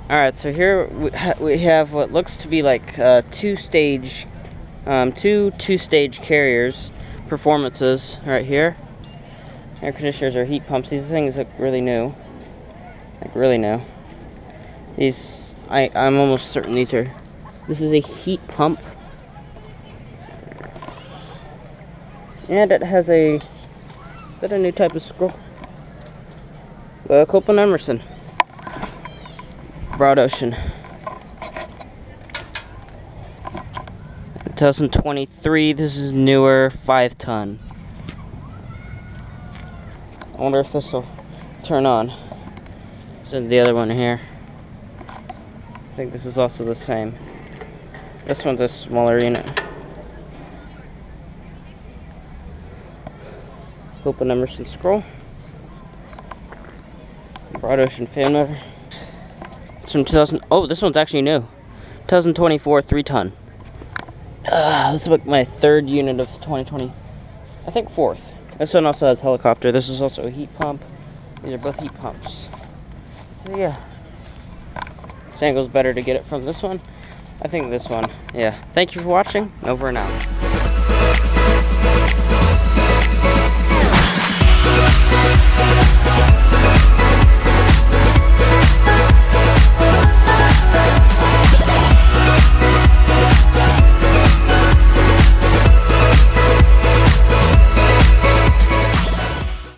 Alright, so here we have what looks to be like two-stage carriers performances right here. Air conditioners are heat pumps. These things look really new. Like really new. These, I'm almost certain these are, this is a heat pump. And it has a, is that a new type of scroll? Copeland Emerson. Broad Ocean. 2023, this is newer, 5-ton. I wonder if this will turn on. So the other one here. I think this is also the same. This one's a smaller unit. Copeland Emerson scroll. Broad Ocean fan motor. It's from 2000. Oh, this one's actually new. 2024, 3-ton. This is like my third unit of 2020. I think fourth. This one also has helicopter. This is also a heat pump. These are both heat pumps. So yeah. This angle's better to get it from this one. I think this one. Yeah. Thank you for watching. Over and out.